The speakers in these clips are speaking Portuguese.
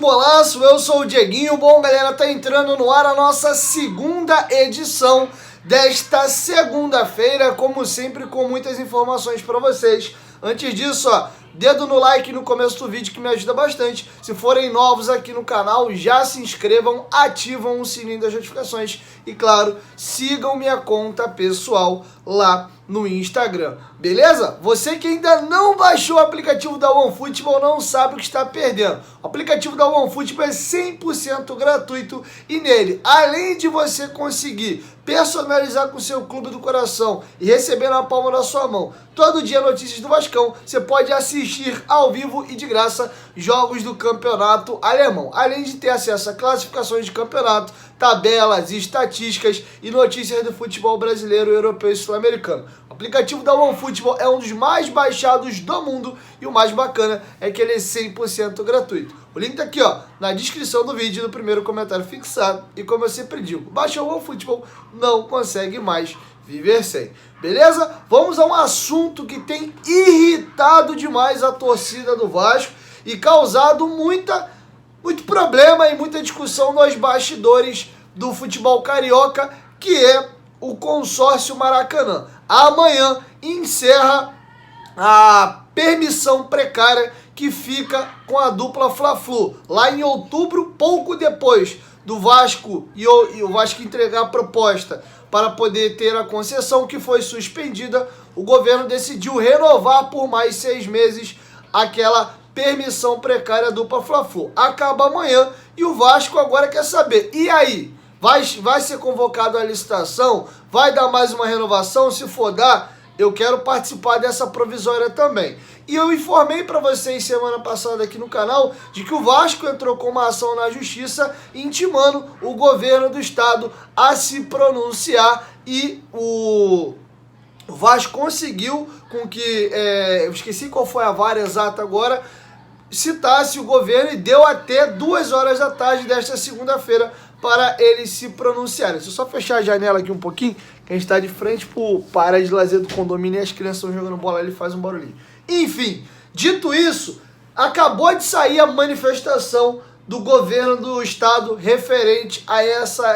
Futebolaço, eu sou o Dieguinho. Bom, galera, tá entrando no ar a nossa segunda edição desta segunda-feira, como sempre, com muitas informações para vocês. Antes disso, ó, dedo no like no começo do vídeo que me ajuda bastante. Se forem novos aqui no canal, já se inscrevam, ativam o sininho das notificações e, claro, sigam minha conta pessoal lá no Instagram, beleza? Você que ainda não baixou o aplicativo da OneFootball não sabe o que está perdendo. O aplicativo da OneFootball é 100% gratuito e nele, além de você conseguir personalizar com o seu clube do coração e receber na palma da sua mão todo dia notícias do Vascão, você pode assistir ao vivo e de graça jogos do campeonato alemão, além de ter acesso a classificações de campeonato, tabelas, estatísticas e notícias do futebol brasileiro, europeu e sul-americano. O aplicativo da OneFootball é um dos mais baixados do mundo e o mais bacana é que ele é 100% gratuito. O link tá aqui, ó, na descrição do vídeo, no primeiro comentário fixado. E como eu sempre digo, baixa o OneFootball, não consegue mais viver sem. Beleza? Vamos a um assunto que tem irritado demais a torcida do Vasco e causado muito problema e muita discussão nos bastidores do futebol carioca, que é o consórcio Maracanã. Amanhã encerra a permissão precária que fica com a dupla Fla-Flu. Lá em outubro, pouco depois do Vasco e o Vasco entregar a proposta para poder ter a concessão que foi suspendida, o governo decidiu renovar por mais 6 meses aquela permissão precária dupla Fla-Flu. Acaba amanhã e o Vasco agora quer saber, e aí? Vai ser convocado a licitação? Vai dar mais uma renovação? Se for dar, eu quero participar dessa provisória também. E eu informei para vocês semana passada aqui no canal de que o Vasco entrou com uma ação na justiça intimando o governo do estado a se pronunciar e o Vasco conseguiu com que, eu esqueci qual foi a vara exata agora, citasse o governo e deu até 2 horas da tarde desta segunda-feira para eles se pronunciarem. Deixa eu só fechar a janela aqui um pouquinho, que a gente está de frente para a área de lazer do condomínio e as crianças estão jogando bola, ele faz um barulhinho. Enfim, dito isso, acabou de sair a manifestação do governo do estado referente a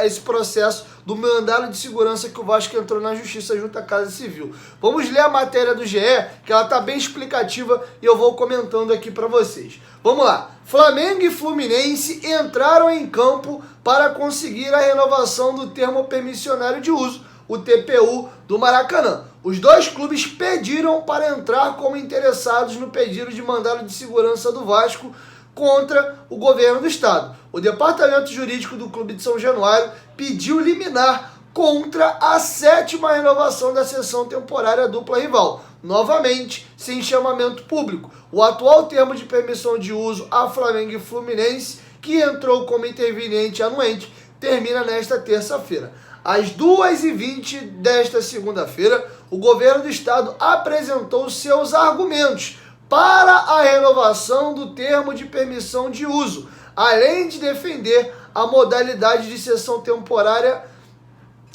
esse processo do mandado de segurança que o Vasco entrou na justiça junto à Casa Civil. Vamos ler a matéria do GE, que ela está bem explicativa e eu vou comentando aqui para vocês. Vamos lá. Flamengo e Fluminense entraram em campo para conseguir a renovação do termo permissionário de uso, o TPU, do Maracanã. Os dois clubes pediram para entrar como interessados no pedido de mandado de segurança do Vasco contra o governo do estado. O departamento jurídico do Clube de São Januário pediu liminar contra a 7ª renovação da sessão temporária dupla rival, novamente sem chamamento público. O atual termo de permissão de uso a Flamengo e Fluminense, que entrou como interveniente anuente, termina nesta terça-feira. Às 2h20 desta segunda-feira, o governo do estado apresentou seus argumentos para a renovação do termo de permissão de uso, além de defender a modalidade de sessão temporária.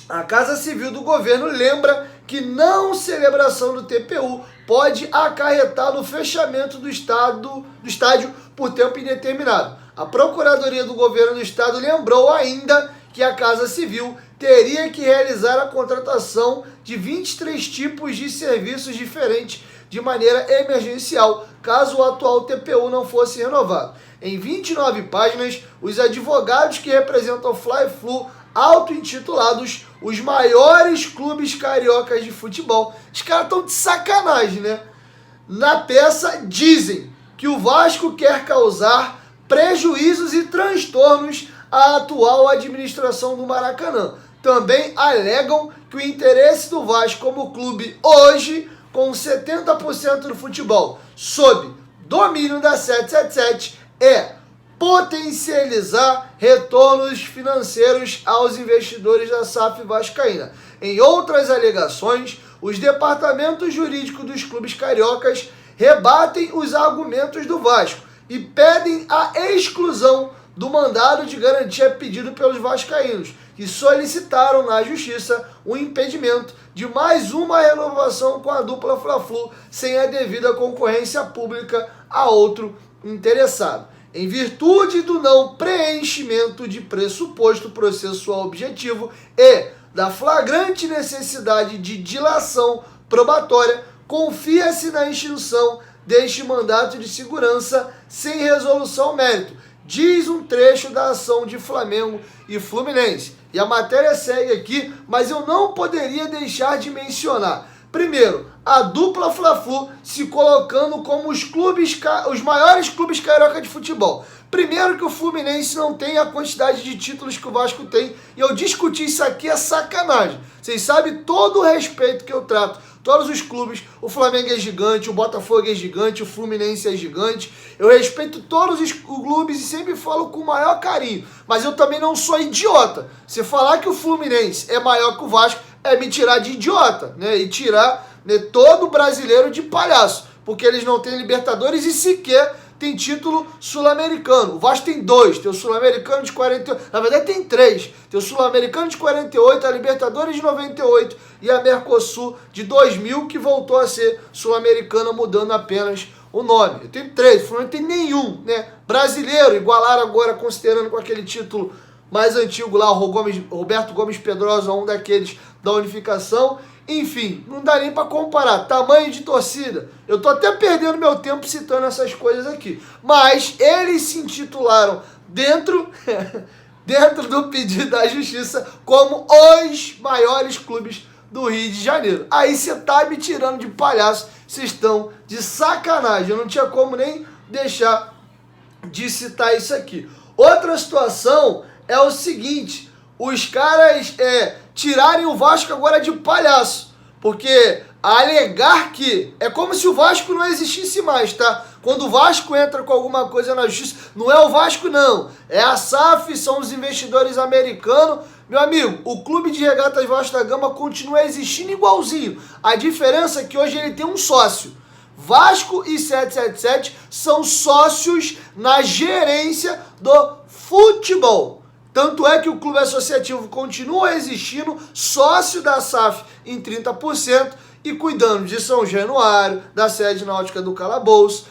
A Casa Civil do governo lembra que não celebração do TPU pode acarretar no fechamento do estádio por tempo indeterminado. A Procuradoria do Governo do Estado lembrou ainda que a Casa Civil teria que realizar a contratação de 23 tipos de serviços diferentes de maneira emergencial, caso o atual TPU não fosse renovado. Em 29 páginas, os advogados que representam o Fla-Flu, auto-intitulados os maiores clubes cariocas de futebol, os caras estão de sacanagem, né? Na peça dizem que o Vasco quer causar prejuízos e transtornos à atual administração do Maracanã. Também alegam que o interesse do Vasco como clube hoje, com 70% do futebol sob domínio da 777, é potencializar retornos financeiros aos investidores da SAF vascaína. Em outras alegações, os departamentos jurídicos dos clubes cariocas rebatem os argumentos do Vasco e pedem a exclusão do mandado de garantia pedido pelos vascaínos, que solicitaram na justiça o impedimento de mais uma renovação com a dupla Fla-Flu sem a devida concorrência pública a outro interessado. em virtude do não preenchimento de pressuposto processual objetivo e da flagrante necessidade de dilação probatória, confia-se na extinção deste mandato de segurança sem resolução mérito, diz um trecho da ação de Flamengo e Fluminense. E a matéria segue aqui, mas eu não poderia deixar de mencionar, primeiro, a dupla Fla-Flu se colocando como os maiores clubes carioca de futebol. Primeiro que o Fluminense não tem a quantidade de títulos que o Vasco tem, e eu discutir isso aqui é sacanagem. Vocês sabem todo o respeito que eu trato todos os clubes, o Flamengo é gigante, o Botafogo é gigante, o Fluminense é gigante. Eu respeito todos os clubes e sempre falo com o maior carinho. Mas eu também não sou idiota. Se falar que o Fluminense é maior que o Vasco, é me tirar de idiota, né? E tirar, né, todo brasileiro de palhaço. Porque eles não têm Libertadores e sequer tem título sul-americano. O Vasco tem 2, tem o sul-americano de 48, na verdade tem 3. Tem o sul-americano de 48, a Libertadores de 98 e a Mercosul de 2000, que voltou a ser sul-americana, mudando apenas o nome. Eu tenho 3, o Fluminense não tem nenhum, né? Brasileiro, igualaram agora, considerando com aquele título mais antigo lá, o Roberto Gomes Pedrosa, um daqueles da unificação. Enfim, não dá nem para comparar. Tamanho de torcida. Eu tô até perdendo meu tempo citando essas coisas aqui. Mas eles se intitularam dentro do pedido da justiça como os maiores clubes do Rio de Janeiro. Aí você tá me tirando de palhaço. Vocês estão de sacanagem. Eu não tinha como nem deixar de citar isso aqui. Outra situação é o seguinte. Os caras tirarem o Vasco agora de palhaço, porque alegar que é como se o Vasco não existisse mais, tá? Quando o Vasco entra com alguma coisa na justiça, não é o Vasco não, é a SAF, são os investidores americanos. Meu amigo, o Clube de Regatas Vasco da Gama continua existindo igualzinho. A diferença é que hoje ele tem um sócio. Vasco e 777 são sócios na gerência do futebol. Tanto é que o clube associativo continua existindo, sócio da SAF em 30% e cuidando de São Januário, da sede náutica do Calabouço,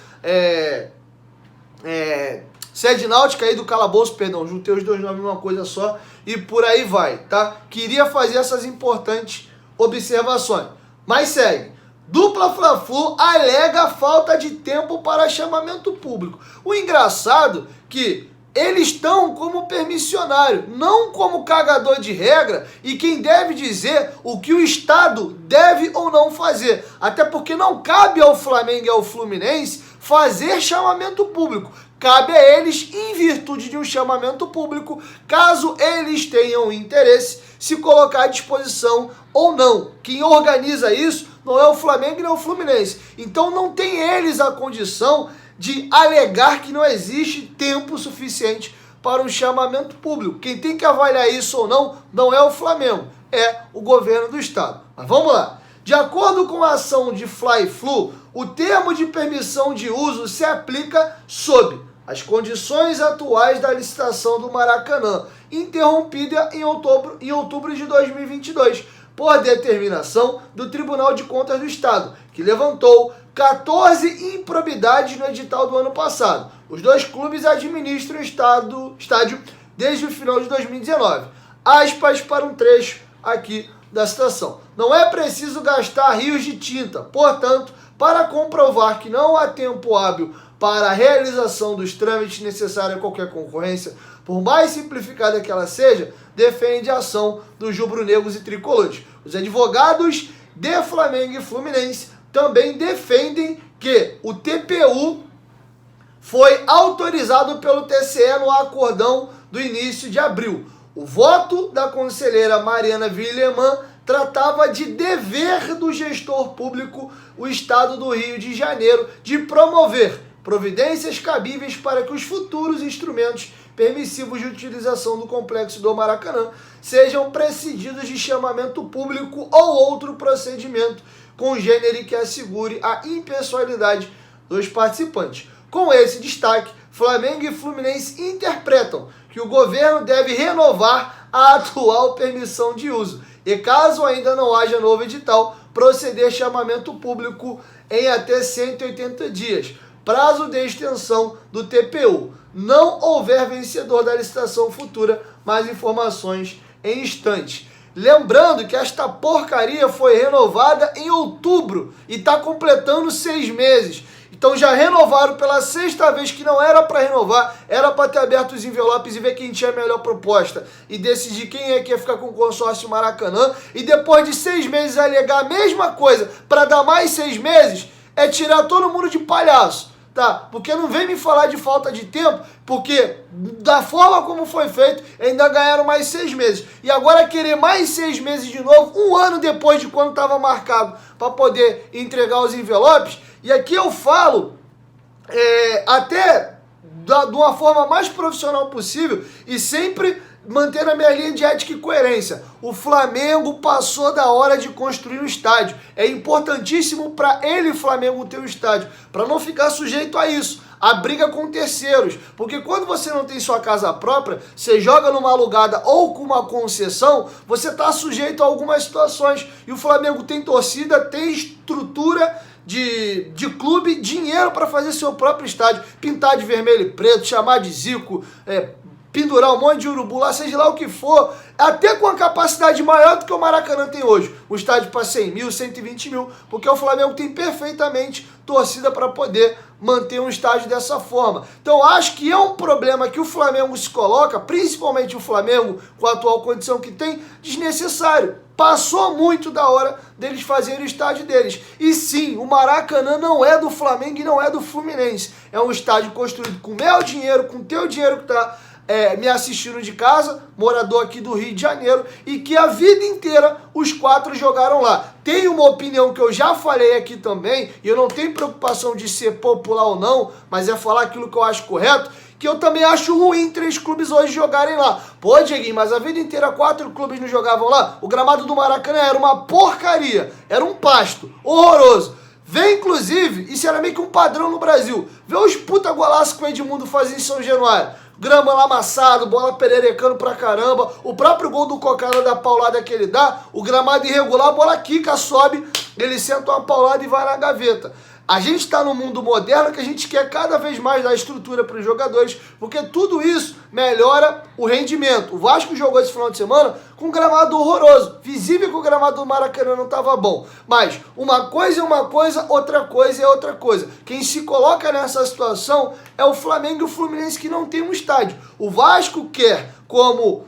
sede náutica aí do Calabouço, perdão, juntei os dois nomes numa coisa só e por aí vai, tá? Queria fazer essas importantes observações. Mas segue. Dupla Fla-Flu alega falta de tempo para chamamento público. O engraçado que eles estão como permissionário, não como cagador de regra e quem deve dizer o que o Estado deve ou não fazer. Até porque não cabe ao Flamengo e ao Fluminense fazer chamamento público. Cabe a eles, em virtude de um chamamento público, caso eles tenham interesse, se colocar à disposição ou não. Quem organiza isso não é o Flamengo e nem o Fluminense. Então não tem eles a condição de alegar que não existe tempo suficiente para um chamamento público. Quem tem que avaliar isso ou não é o Flamengo, é o governo do estado. Mas vamos lá. De acordo com a ação de Fla-Flu, o termo de permissão de uso se aplica sob as condições atuais da licitação do Maracanã, interrompida em outubro de 2022, por determinação do Tribunal de Contas do Estado, que levantou 14 improbidades no edital do ano passado. Os dois clubes administram o estádio desde o final de 2019. Aspas para um trecho aqui da citação. Não é preciso gastar rios de tinta, portanto, para comprovar que não há tempo hábil para a realização dos trâmites necessários a qualquer concorrência, por mais simplificada que ela seja, defende a ação dos rubro-negros e tricolores. Os advogados de Flamengo e Fluminense também defendem que o TPU foi autorizado pelo TCE no acordão do início de abril. O voto da conselheira Mariana Willeman tratava de dever do gestor público, o Estado do Rio de Janeiro, de promover providências cabíveis para que os futuros instrumentos permissivos de utilização do complexo do Maracanã sejam precedidos de chamamento público ou outro procedimento congênere que assegure a impessoalidade dos participantes. Com esse destaque, Flamengo e Fluminense interpretam que o governo deve renovar a atual permissão de uso e, caso ainda não haja novo edital, proceder chamamento público em até 180 dias. prazo de extensão do TPU. Não houver vencedor da licitação futura, mais informações em instantes. Lembrando que esta porcaria foi renovada em outubro e está completando 6 meses. Então já renovaram pela 6ª vez, que não era para renovar, era para ter aberto os envelopes e ver quem tinha a melhor proposta e decidir quem é que ia ficar com o consórcio Maracanã. E depois de 6 meses alegar a mesma coisa para dar mais 6 meses, é tirar todo mundo de palhaço. Tá, porque não vem me falar de falta de tempo, porque da forma como foi feito, ainda ganharam mais 6 meses. E agora querer mais 6 meses de novo, 1 ano depois de quando estava marcado, para poder entregar os envelopes. E aqui eu falo até de uma forma mais profissional possível e sempre mantendo a minha linha de ética e coerência. O Flamengo passou da hora de construir um estádio. É importantíssimo para ele, Flamengo, ter um estádio, para não ficar sujeito a isso, a briga com terceiros. Porque quando você não tem sua casa própria, você joga numa alugada ou com uma concessão, você está sujeito a algumas situações. E o Flamengo tem torcida, tem estrutura de clube, dinheiro para fazer seu próprio estádio, pintar de vermelho e preto, chamar de Zico, pendurar um monte de urubu lá, seja lá o que for, até com a capacidade maior do que o Maracanã tem hoje. Um estádio para 100 mil, 120 mil, porque o Flamengo tem perfeitamente torcida para poder manter um estádio dessa forma. Então acho que é um problema que o Flamengo se coloca, principalmente o Flamengo, com a atual condição que tem, desnecessário. Passou muito da hora deles fazerem o estádio deles. E sim, o Maracanã não é do Flamengo e não é do Fluminense. É um estádio construído com meu dinheiro, com teu dinheiro que tá me assistindo de casa, morador aqui do Rio de Janeiro, e que a vida inteira os 4 jogaram lá. Tem uma opinião que eu já falei aqui também, e eu não tenho preocupação de ser popular ou não, mas é falar aquilo que eu acho correto, que eu também acho ruim 3 clubes hoje jogarem lá. Pô, Dieguinho, mas a vida inteira 4 clubes não jogavam lá? O gramado do Maracanã era uma porcaria, era um pasto horroroso. Vê, inclusive, isso era meio que um padrão no Brasil, vê os puta golaços que o Edmundo fazia em São Januário. Grama lá amassado, bola pererecando pra caramba, o próprio gol do Cocada da paulada que ele dá, o gramado irregular, a bola quica, sobe, ele senta uma paulada e vai na gaveta. A gente está no mundo moderno que a gente quer cada vez mais dar estrutura para os jogadores, porque tudo isso melhora o rendimento. O Vasco jogou esse final de semana com um gramado horroroso, visível que o gramado do Maracanã não estava bom. Mas uma coisa é uma coisa, outra coisa é outra coisa. Quem se coloca nessa situação é o Flamengo e o Fluminense, que não tem um estádio. O Vasco quer, como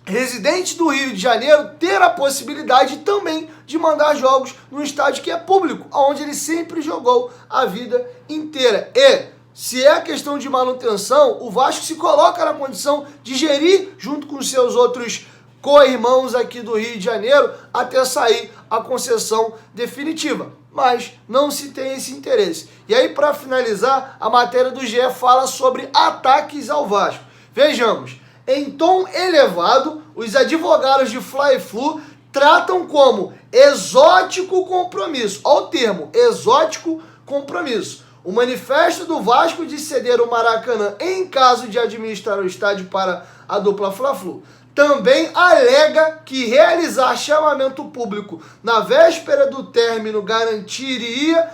residente do Rio de Janeiro, ter a possibilidade também de mandar jogos num estádio que é público, onde ele sempre jogou a vida inteira. E se é questão de manutenção, o Vasco se coloca na condição de gerir junto com seus outros co-irmãos aqui do Rio de Janeiro até sair a concessão definitiva. Mas não se tem esse interesse. E aí, para finalizar, a matéria do GE fala sobre ataques ao Vasco. Vejamos. Em tom elevado, os advogados de Fla-Flu tratam como exótico compromisso. Olha o termo, exótico compromisso. O manifesto do Vasco de ceder o Maracanã em caso de administrar o estádio para a dupla Fla-Flu também alega que realizar chamamento público na véspera do término garantiria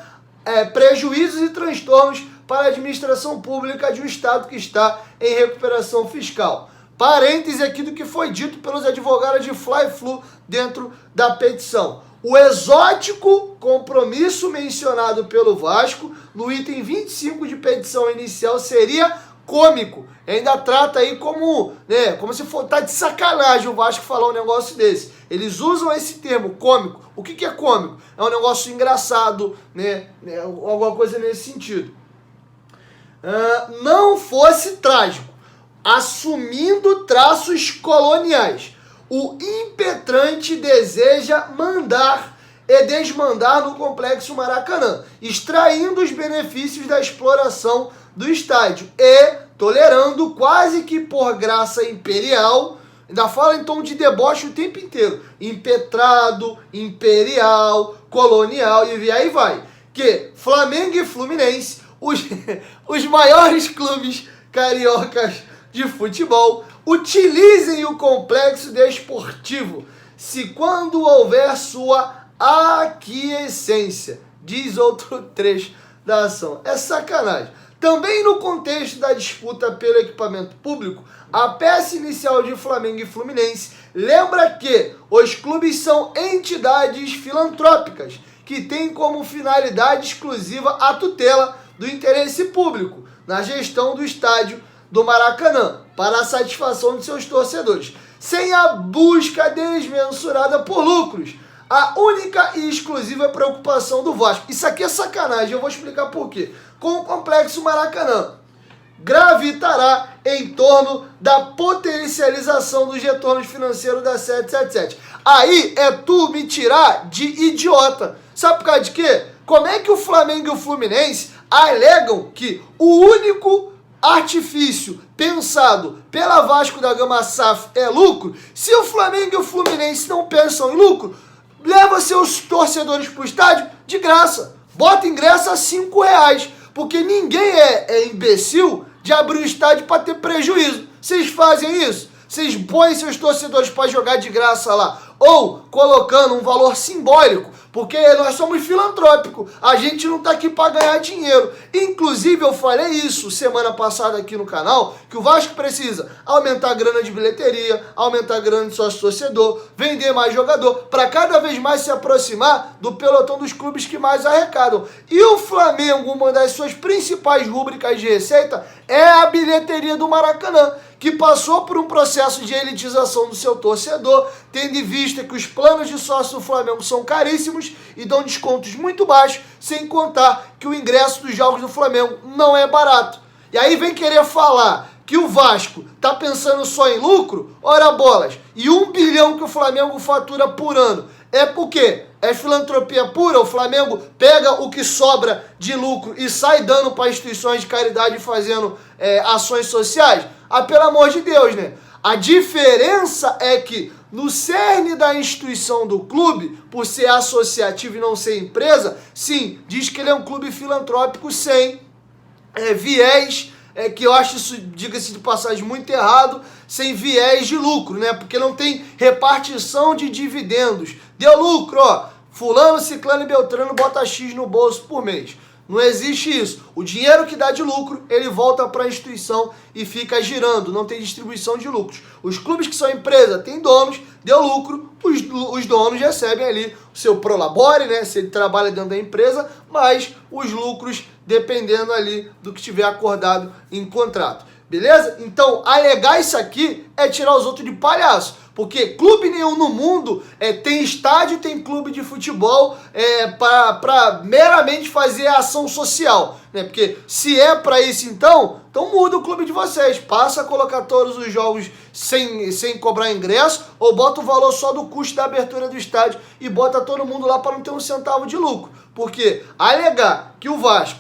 prejuízos e transtornos para a administração pública de um estado que está em recuperação fiscal. Parêntese aqui do que foi dito pelos advogados de Fla-Flu dentro da petição. O exótico compromisso mencionado pelo Vasco no item 25 de petição inicial seria cômico. Ainda trata aí como se for tá de sacanagem o Vasco falar um negócio desse. Eles usam esse termo, cômico. O que é cômico? É um negócio engraçado, alguma coisa nesse sentido. Não fosse trágico, assumindo traços coloniais, o impetrante deseja mandar e desmandar no complexo Maracanã, extraindo os benefícios da exploração do estádio e tolerando quase que por graça imperial, ainda fala em tom de deboche o tempo inteiro, impetrado, imperial, colonial e aí vai, que Flamengo e Fluminense, os maiores clubes cariocas de futebol, utilizem o complexo desportivo se quando houver sua aquiescência, diz outro trecho da ação. É sacanagem. Também no contexto da disputa pelo equipamento público, a peça inicial de Flamengo e Fluminense lembra que os clubes são entidades filantrópicas que têm como finalidade exclusiva a tutela do interesse público na gestão do estádio do Maracanã, para a satisfação de seus torcedores, sem a busca desmensurada por lucros. A única e exclusiva preocupação do Vasco. Isso aqui é sacanagem, eu vou explicar por quê. Com o Complexo Maracanã, gravitará em torno da potencialização dos retornos financeiros da 777. Aí é tu me tirar de idiota. Sabe por causa de quê? Como é que o Flamengo e o Fluminense alegam que o único artifício pensado pela Vasco da Gama SAF é lucro? Se o Flamengo e o Fluminense não pensam em lucro, leva seus torcedores pro estádio de graça. Bota ingresso a R$5, porque ninguém é imbecil de abrir o estádio para ter prejuízo. Vocês fazem isso? Vocês põem seus torcedores para jogar de graça lá, ou colocando um valor simbólico, porque nós somos filantrópicos, a gente não está aqui para ganhar dinheiro. Inclusive, eu falei isso semana passada aqui no canal, que o Vasco precisa aumentar a grana de bilheteria, aumentar a grana de sócio-torcedor, vender mais jogador, para cada vez mais se aproximar do pelotão dos clubes que mais arrecadam. E o Flamengo, uma das suas principais rúbricas de receita é a bilheteria do Maracanã, que passou por um processo de elitização do seu torcedor, tendo em vista que os planos de sócio do Flamengo são caríssimos e dão descontos muito baixos, sem contar que o ingresso dos jogos do Flamengo não é barato. E aí vem querer falar que o Vasco tá pensando só em lucro? Ora bolas, e 1 bilhão que o Flamengo fatura por ano é por quê? É filantropia pura? O Flamengo pega o que sobra de lucro e sai dando para instituições de caridade fazendo ações sociais? Ah, pelo amor de Deus, né? A diferença é que no cerne da instituição do clube, por ser associativo e não ser empresa, sim, diz que ele é um clube filantrópico sem viés, que eu acho isso, diga-se de passagem, muito errado, sem viés de lucro, né? Porque não tem repartição de dividendos. Deu lucro, ó, fulano, ciclano e beltrano bota X no bolso por mês. Não existe isso. O dinheiro que dá de lucro, ele volta para a instituição e fica girando. Não tem distribuição de lucros. Os clubes que são empresa têm donos, deu lucro, os donos recebem ali o seu prolabore, né? Se ele trabalha dentro da empresa, mas os lucros dependendo ali do que tiver acordado em contrato. Beleza? Então, alegar isso aqui é tirar os outros de palhaço. Porque clube nenhum no mundo tem estádio, tem clube de futebol para meramente fazer ação social, né? Porque se é para isso então muda o clube de vocês. Passa a colocar todos os jogos sem cobrar ingresso, ou bota o valor só do custo da abertura do estádio e bota todo mundo lá para não ter um centavo de lucro. Porque alegar que o Vasco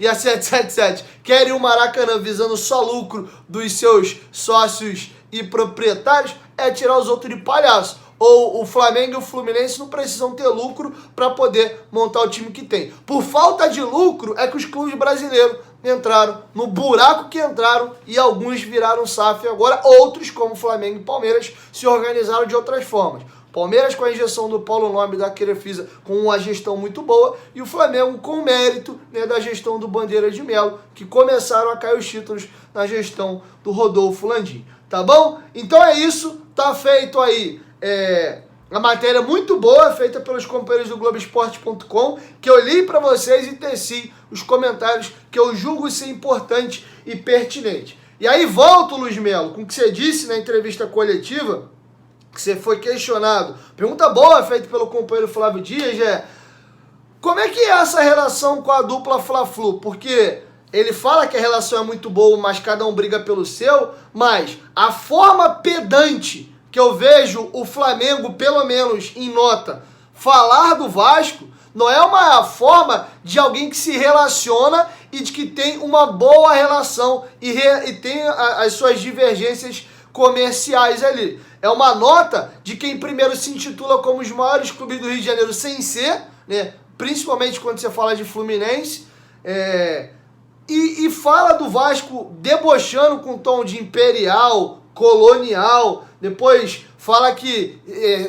e a 777 querem o Maracanã visando só lucro dos seus sócios e proprietários é tirar os outros de palhaço. Ou o Flamengo e o Fluminense não precisam ter lucro para poder montar o time que tem. Por falta de lucro é que os clubes brasileiros entraram no buraco que entraram e alguns viraram SAF agora. Outros, como Flamengo e Palmeiras, se organizaram de outras formas. Palmeiras com a injeção do Paulo Nobre da Crefisa com uma gestão muito boa e o Flamengo com o mérito, né, da gestão do Bandeira de Melo, que começaram a cair os títulos na gestão do Rodolfo Landim. Tá bom? Então é isso, tá feito aí a matéria muito boa, feita pelos companheiros do Globoesporte.com, que eu li para vocês e teci os comentários que eu julgo ser importante e pertinente. E aí volto, Luiz Melo, com o que você disse na entrevista coletiva, que você foi questionado. Pergunta boa feita pelo companheiro Flávio Dias como é que é essa relação com a dupla Fla-Flu? Porque ele fala que a relação é muito boa, mas cada um briga pelo seu, mas a forma pedante que eu vejo o Flamengo, pelo menos em nota, falar do Vasco, não é uma forma de alguém que se relaciona e de que tem uma boa relação e tem as suas divergências comerciais ali. É uma nota de quem primeiro se intitula como os maiores clubes do Rio de Janeiro sem ser, né? Principalmente quando você fala de Fluminense, e fala do Vasco debochando com tom de imperial, colonial, depois fala que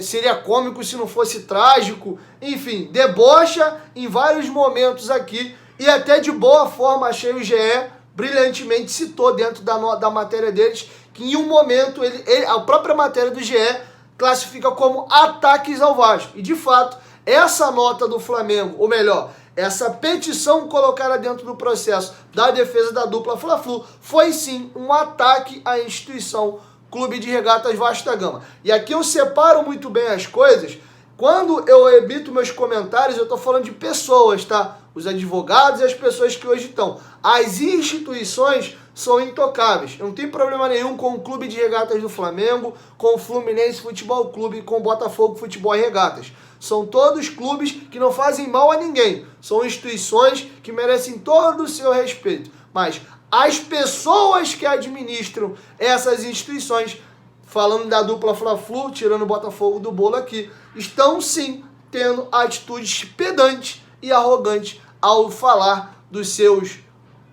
seria cômico se não fosse trágico, enfim, debocha em vários momentos aqui e até de boa forma achei o GE brilhantemente citou dentro da matéria deles que em um momento a própria matéria do GE classifica como ataques ao Vasco. E de fato, essa nota do Flamengo, ou melhor, essa petição colocada dentro do processo da defesa da dupla Fla-Flu foi sim um ataque à instituição Clube de Regatas Vasco da Gama. E aqui eu separo muito bem as coisas. Quando eu emito meus comentários, eu estou falando de pessoas, tá? Os advogados e as pessoas que hoje estão. As instituições são intocáveis. Eu não tenho problema nenhum com o Clube de Regatas do Flamengo, com o Fluminense Futebol Clube e com o Botafogo Futebol e Regatas. São todos clubes que não fazem mal a ninguém. São instituições que merecem todo o seu respeito. Mas as pessoas que administram essas instituições, falando da dupla Fla-Flu, tirando o Botafogo do bolo aqui, estão sim tendo atitudes pedantes e arrogantes ao falar dos seus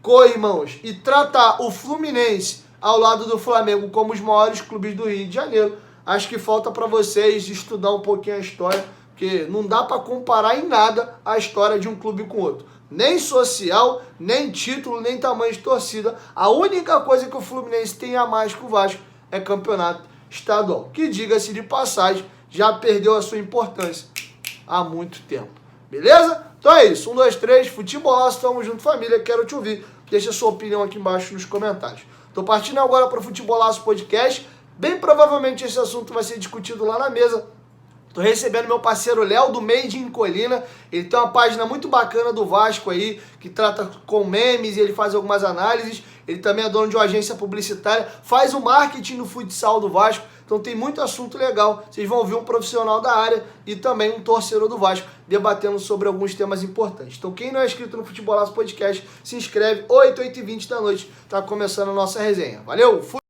co-irmãos e tratar o Fluminense ao lado do Flamengo como os maiores clubes do Rio de Janeiro. Acho que falta para vocês estudar um pouquinho a história, porque não dá para comparar em nada a história de um clube com outro. Nem social, nem título, nem tamanho de torcida. A única coisa que o Fluminense tem a mais que o Vasco é campeonato estadual, que, diga-se de passagem, já perdeu a sua importância há muito tempo. Beleza? Então é isso. 1, 2, 3, futebolaço, tamo junto, família. Quero te ouvir. Deixa a sua opinião aqui embaixo nos comentários. Tô partindo agora para o Futebolaço Podcast. Bem provavelmente esse assunto vai ser discutido lá na mesa. Tô recebendo meu parceiro Léo do Made in Colina. Ele tem uma página muito bacana do Vasco aí, que trata com memes e ele faz algumas análises. Ele também é dono de uma agência publicitária, faz o marketing no futsal do Vasco. Então tem muito assunto legal. Vocês vão ouvir um profissional da área e também um torcedor do Vasco debatendo sobre alguns temas importantes. Então quem não é inscrito no Futebolaço Podcast, se inscreve. 8h20 da noite. Tá começando a nossa resenha. Valeu! Fui!